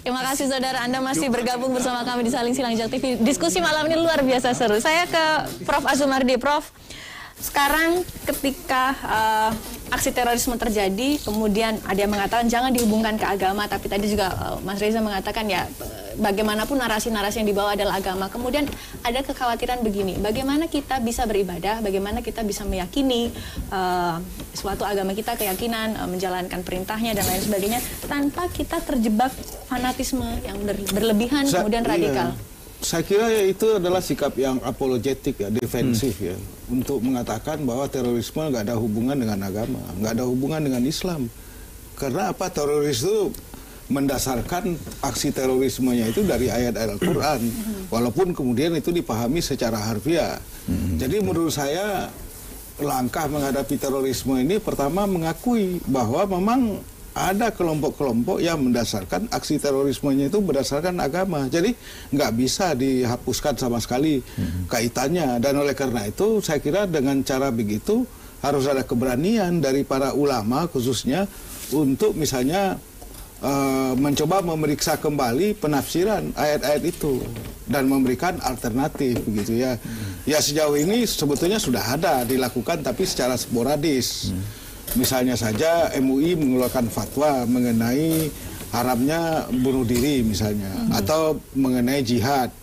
Terima kasih saudara, Anda masih bergabung bersama kami di Saling Silang Jak TV. Diskusi malam ini luar biasa seru. Saya ke Prof. Azumardi. Prof, sekarang ketika aksi terorisme terjadi, kemudian ada yang mengatakan jangan dihubungkan ke agama, tapi tadi juga Mas Reza mengatakan ya bagaimanapun narasi-narasi yang dibawa adalah agama. Kemudian ada kekhawatiran begini, bagaimana kita bisa beribadah, bagaimana kita bisa meyakini suatu agama kita, keyakinan, menjalankan perintahnya dan lain sebagainya, tanpa kita terjebak fanatisme yang berlebihan, kemudian radikal. Saya kira ya itu adalah sikap yang apologetik ya, defensif ya, untuk mengatakan bahwa terorisme nggak ada hubungan dengan agama, nggak ada hubungan dengan Islam. Karena apa? Teroris itu mendasarkan aksi terorismenya itu dari ayat-ayat Al-Quran, walaupun kemudian itu dipahami secara harfiah. Jadi menurut saya langkah menghadapi terorisme ini pertama mengakui bahwa memang ada kelompok-kelompok yang mendasarkan aksi terorismenya itu berdasarkan agama. Jadi nggak bisa dihapuskan sama sekali kaitannya. Dan oleh karena itu saya kira dengan cara begitu harus ada keberanian dari para ulama khususnya untuk misalnya mencoba memeriksa kembali penafsiran ayat-ayat itu dan memberikan alternatif begitu ya. Ya sejauh ini sebetulnya sudah ada dilakukan tapi secara sporadis. Misalnya saja MUI mengeluarkan fatwa mengenai haramnya bunuh diri misalnya, atau mengenai jihad.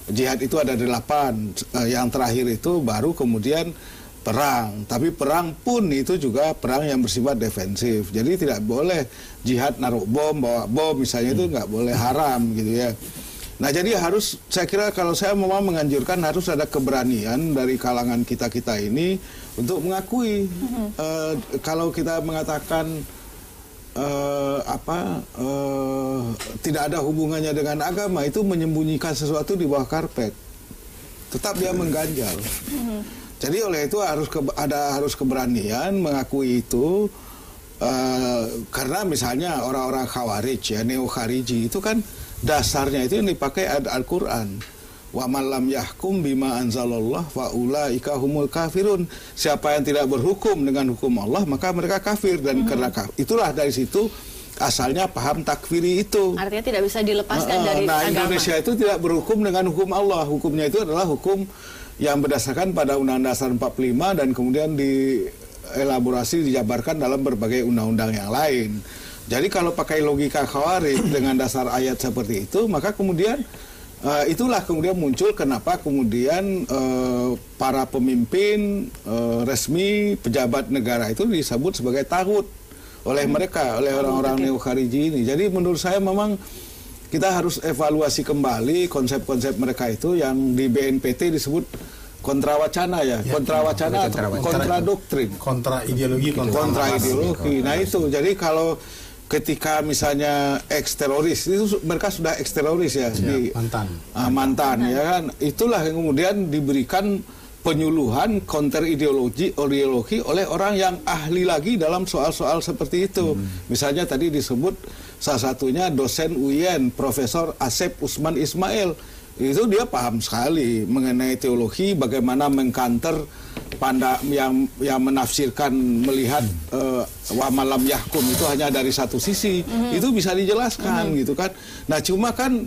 Jihad itu ada 8, yang terakhir itu baru kemudian perang. Tapi perang pun itu juga perang yang bersifat defensif. Jadi tidak boleh jihad naruh bom, bawa bom misalnya, itu nggak boleh, haram gitu ya. Nah jadi harus, saya kira kalau saya mau menganjurkan harus ada keberanian dari kalangan kita-kita ini untuk mengakui kalau kita mengatakan tidak ada hubungannya dengan agama, itu menyembunyikan sesuatu di bawah karpet. Tetap dia mengganjal. Jadi oleh itu harus keberanian mengakui itu, karena misalnya orang-orang Khawarij ya, neo-Khariji itu kan dasarnya itu yang dipakai Al-Quran. Wa man lam yahkum bima anzalallah fa ulaika humul kafirun. Siapa yang tidak berhukum dengan hukum Allah maka mereka kafir, dan karena itulah dari situ asalnya paham takfiri itu. Artinya tidak bisa dilepaskan dari agama. Indonesia itu tidak berhukum dengan hukum Allah. Hukumnya itu adalah hukum yang berdasarkan pada Undang-Undang Dasar 45 dan kemudian dielaborasi, dijabarkan dalam berbagai undang-undang yang lain. Jadi kalau pakai logika Khawarij dengan dasar ayat seperti itu, maka kemudian itulah kemudian muncul kenapa kemudian para pemimpin resmi pejabat negara itu disebut sebagai taghut oleh mereka, oleh orang-orang neo-Khariji ini. Jadi menurut saya memang kita harus evaluasi kembali konsep-konsep mereka itu yang di BNPT disebut kontra wacana ya, kontra wacana atau kontra doktrin, kontra ideologi, kontra ideologi. Nah itu, jadi kalau ketika misalnya eks-teroris, itu mereka sudah eks-teroris ya, di mantan ya kan, itulah yang kemudian diberikan penyuluhan counter ideologi oleh orang yang ahli lagi dalam soal-soal seperti itu. Misalnya tadi disebut salah satunya dosen UIN, Profesor Asep Usman Ismail. Itu dia paham sekali mengenai teologi, bagaimana mengkanter yang menafsirkan, melihat wa malam yahkum itu hanya dari satu sisi. Itu bisa dijelaskan gitu kan. Nah cuma kan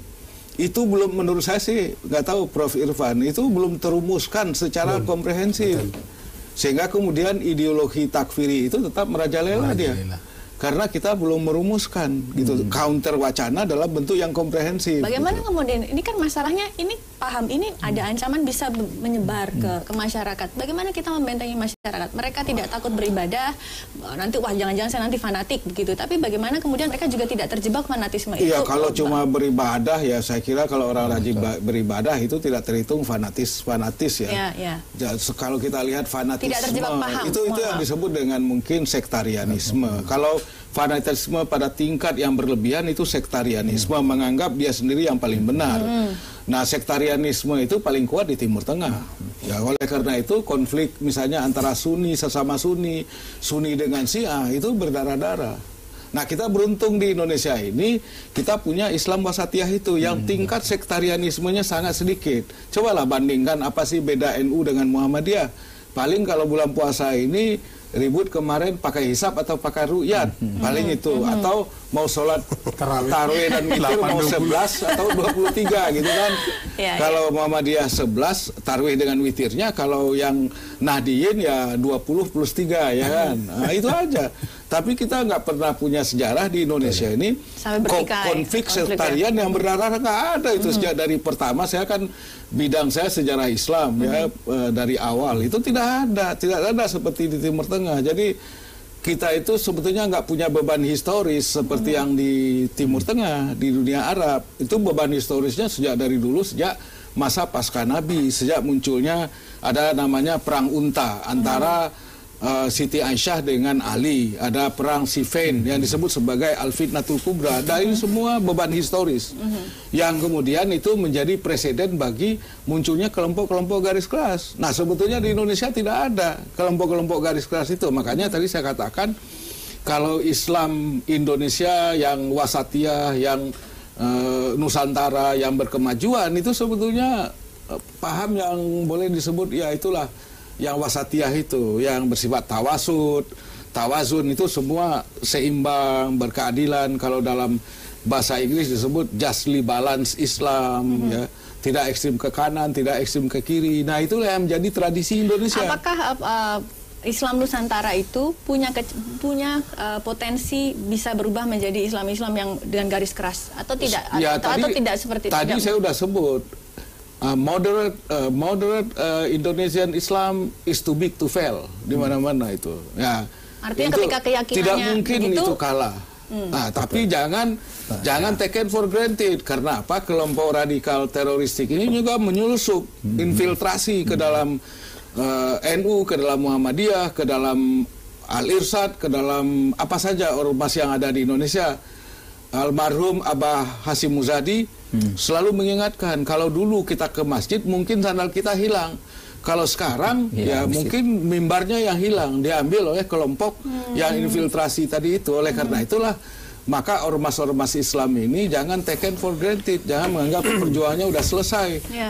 itu belum, menurut saya sih, nggak tahu Prof. Irfan, itu belum terumuskan secara komprehensif. Sehingga kemudian ideologi takfiri itu tetap merajalela dia. Karena kita belum merumuskan gitu. Counter wacana dalam bentuk yang komprehensif. Bagaimana kemudian, ini kan masalahnya, ini paham ini ada ancaman bisa menyebar ke masyarakat. Bagaimana kita membentengi masyarakat? Mereka tidak takut beribadah, nanti wah jangan-jangan saya nanti fanatik begitu. Tapi bagaimana kemudian mereka juga tidak terjebak fanatisme itu? Iya, kalau cuma beribadah ya saya kira kalau orang rajin beribadah itu tidak terhitung fanatis ya. Kalau kita lihat fanatisme tidak terjebak paham, itu yang disebut dengan mungkin sektarianisme. Kalau fanatisme pada tingkat yang berlebihan itu sektarianisme, menganggap dia sendiri yang paling benar. Nah, sektarianisme itu paling kuat di Timur Tengah. Ya, oleh karena itu konflik misalnya antara Sunni sesama Sunni, Sunni dengan Syiah itu berdarah-darah. Nah, kita beruntung di Indonesia ini kita punya Islam wasatiyah itu yang tingkat sektarianismenya sangat sedikit. Cobalah bandingkan apa sih beda NU dengan Muhammadiyah. Paling kalau bulan puasa ini ribut kemarin pakai hisab atau pakai ru'yat, paling itu, atau mau sholat tarawih dan witir mau 11 atau 23 gitu kan. Kalau Muhammadiyah 11 tarawih dengan witirnya, kalau yang Nahdiyin ya 20 plus 3 ya kan. Nah, itu aja. Tapi kita nggak pernah punya sejarah di Indonesia ini konflik sektarian yang berdarah, nggak ada itu sejak dari pertama. Saya kan bidang saya sejarah Islam ya, dari awal itu tidak ada seperti di Timur Tengah. Jadi kita itu sebetulnya nggak punya beban historis seperti yang di Timur Tengah, di dunia Arab. Itu beban historisnya sejak dari dulu, sejak masa pasca Nabi, sejak munculnya ada namanya perang unta antara Siti Aisyah dengan Ali, ada perang Siffin yang disebut sebagai Al-Fitnatul Kubra. Dari semua beban historis yang kemudian itu menjadi presiden bagi munculnya kelompok-kelompok garis keras. Nah, sebetulnya di Indonesia tidak ada kelompok-kelompok garis keras itu. Makanya tadi saya katakan kalau Islam Indonesia yang wasatiyah, yang Nusantara, yang berkemajuan, itu sebetulnya paham yang boleh disebut ya itulah yang wasatiyah itu, yang bersifat tawazun itu semua seimbang, berkeadilan. Kalau dalam bahasa Inggris disebut justly balance Islam, ya, tidak ekstrim ke kanan, tidak ekstrim ke kiri. Nah, itulah yang menjadi tradisi Indonesia. Apakah Islam Nusantara itu punya potensi bisa berubah menjadi Islam yang dengan garis keras atau tidak? Ya, atau tidak seperti itu? Tadi saya sudah sebut. Moderate Indonesian Islam is too big to fail di mana-mana itu. Ya, artinya itu ketika keyakinannya tidak mungkin begitu, itu kalah. Nah, tapi jangan taken for granted. Karena apa? Kelompok radikal teroristik ini juga menyelusup, infiltrasi ke dalam NU, ke dalam Muhammadiyah, ke dalam Al-Irsyad, ke dalam apa saja ormas yang ada di Indonesia. Almarhum Abah Hasyim Muzadi selalu mengingatkan, kalau dulu kita ke masjid mungkin sandal kita hilang. Kalau sekarang ya mungkin mimbarnya yang hilang, diambil oleh kelompok yang infiltrasi tadi itu. Oleh karena itulah maka ormas-ormas Islam ini jangan taken for granted, jangan menganggap perjuangannya udah selesai,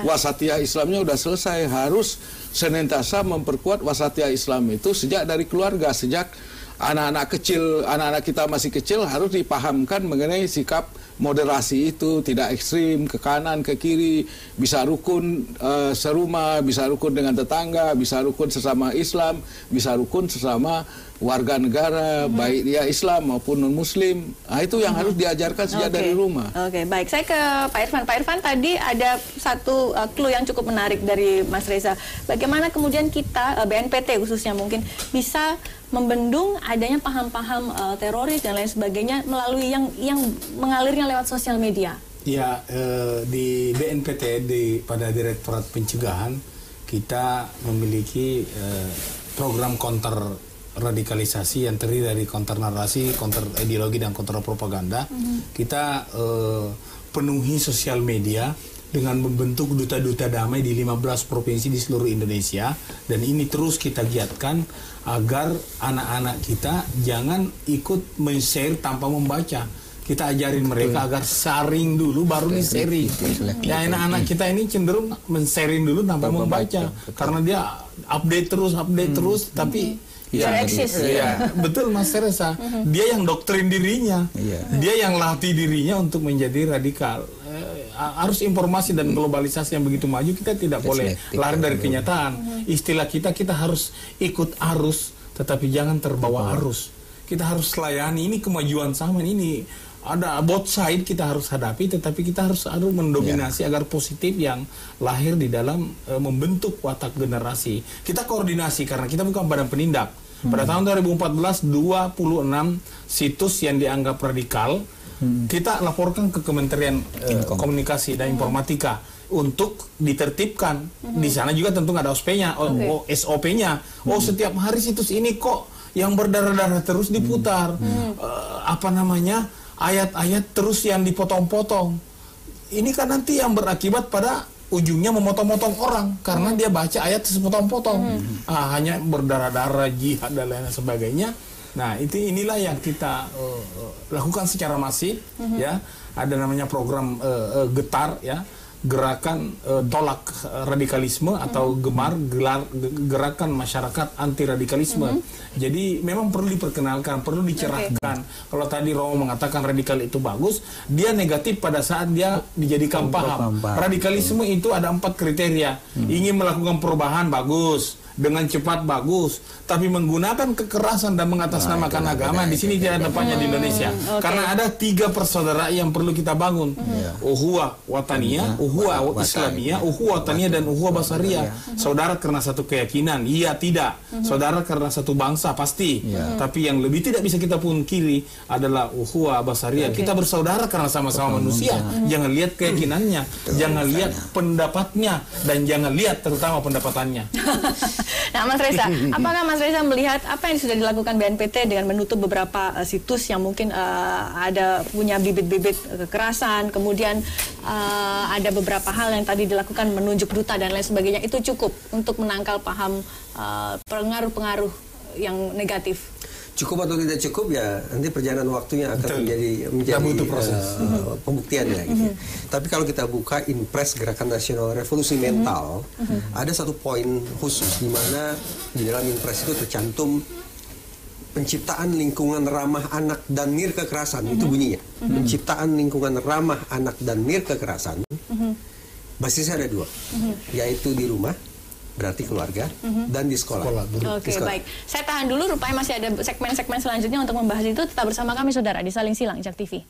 wasatiyah Islamnya udah selesai. Harus senantiasa memperkuat wasatiyah Islam itu sejak dari keluarga, sejak anak-anak kecil, anak-anak kita masih kecil harus dipahamkan mengenai sikap moderasi itu, tidak ekstrim ke kanan ke kiri, bisa rukun serumah, bisa rukun dengan tetangga, bisa rukun sesama Islam, bisa rukun sesama warga negara, baik dia Islam maupun non-Muslim. Nah, itu yang harus diajarkan sejak dari rumah. Oke, baik. Saya ke Pak Irfan. Pak Irfan, tadi ada satu clue yang cukup menarik dari Mas Reza. Bagaimana kemudian kita, BNPT khususnya mungkin, bisa membendung adanya paham-paham teroris dan lain sebagainya melalui yang mengalirnya lewat sosial media? Ya, di BNPT, pada Direktorat Pencegahan, kita memiliki program counter radikalisasi yang terdiri dari counter narasi, counter ideologi, dan counter propaganda. Kita penuhi sosial media dengan membentuk duta-duta damai di 15 provinsi di seluruh Indonesia, dan ini terus kita giatkan agar anak-anak kita jangan ikut men-share tanpa membaca. Kita ajarin mereka agar sharing dulu baru di-sharing. Ya, anak-anak kita ini cenderung men-sharing dulu tanpa membaca, karena dia update terus, tapi ya, betul Mas Teresa. Dia yang doktrin dirinya, dia yang latih dirinya untuk menjadi radikal. Arus informasi dan globalisasi yang begitu maju, kita tidak boleh lari dari kenyataan. Istilah kita harus ikut arus, tetapi jangan terbawa arus. Kita harus layani, ini kemajuan zaman ini. Ada both side kita harus hadapi, tetapi kita harus mendominasi agar positif yang lahir di dalam membentuk watak generasi. Kita koordinasi karena kita bukan badan penindak. Pada tahun 2014, 26 situs yang dianggap radikal kita laporkan ke Kementerian Komunikasi dan Informatika untuk ditertibkan. Di sana juga tentu ada SOP-nya, SOP-nya. Oh, setiap hari situs ini kok yang berdarah-darah terus diputar. Ayat-ayat terus yang dipotong-potong. Ini kan nanti yang berakibat pada ujungnya memotong-motong orang karena dia baca ayat sepotong-potong. Hanya berdarah-darah, jihad dan lain sebagainya. Nah, inilah yang kita lakukan secara masif, ya. Ada namanya program Getar, ya. gerakan tolak radikalisme atau gerakan masyarakat anti radikalisme. Jadi memang perlu diperkenalkan, perlu dicerahkan. Kalau tadi Romo mengatakan radikal itu bagus, dia negatif pada saat dia dijadikan paham. Radikalisme itu ada 4 kriteria. Ingin melakukan perubahan bagus, dengan cepat bagus, tapi menggunakan kekerasan dan mengatasnamakan agama di sini tidak tepatnya di Indonesia. Karena ada 3 persaudaraan yang perlu kita bangun. Uhuwah wataniyah, uhuwah islamiyah, uhuwah wataniyah dan uhuwah basariyah. Saudara karena satu keyakinan, iya tidak. Saudara karena satu bangsa pasti. Tapi yang lebih tidak bisa kita pungkiri adalah uhuwah basariyah. Kita bersaudara karena sama-sama manusia. Jangan lihat keyakinannya, jangan lihat pendapatnya, dan jangan lihat terutama pendapatannya. Nah, Mas Reza, apakah Mas Reza melihat apa yang sudah dilakukan BNPT dengan menutup beberapa situs yang mungkin ada punya bibit-bibit kekerasan, kemudian ada beberapa hal yang tadi dilakukan menunjuk duta dan lain sebagainya, itu cukup untuk menangkal paham pengaruh-pengaruh yang negatif? Cukup atau tidak cukup ya nanti perjalanan waktunya akan menjadi pembuktiannya gitu. Tapi kalau kita buka Impres Gerakan Nasional Revolusi Mental, ada satu poin khusus di mana di dalam Impres itu tercantum penciptaan lingkungan ramah anak dan nir kekerasan. Itu bunyinya. Penciptaan lingkungan ramah anak dan nir kekerasan. Basisnya ada 2, yaitu di rumah, berarti keluarga, dan di sekolah. Oke, baik. Saya tahan dulu, rupanya masih ada segmen-segmen selanjutnya untuk membahas itu. Tetap bersama kami, saudara, di Saling Silang Jak TV.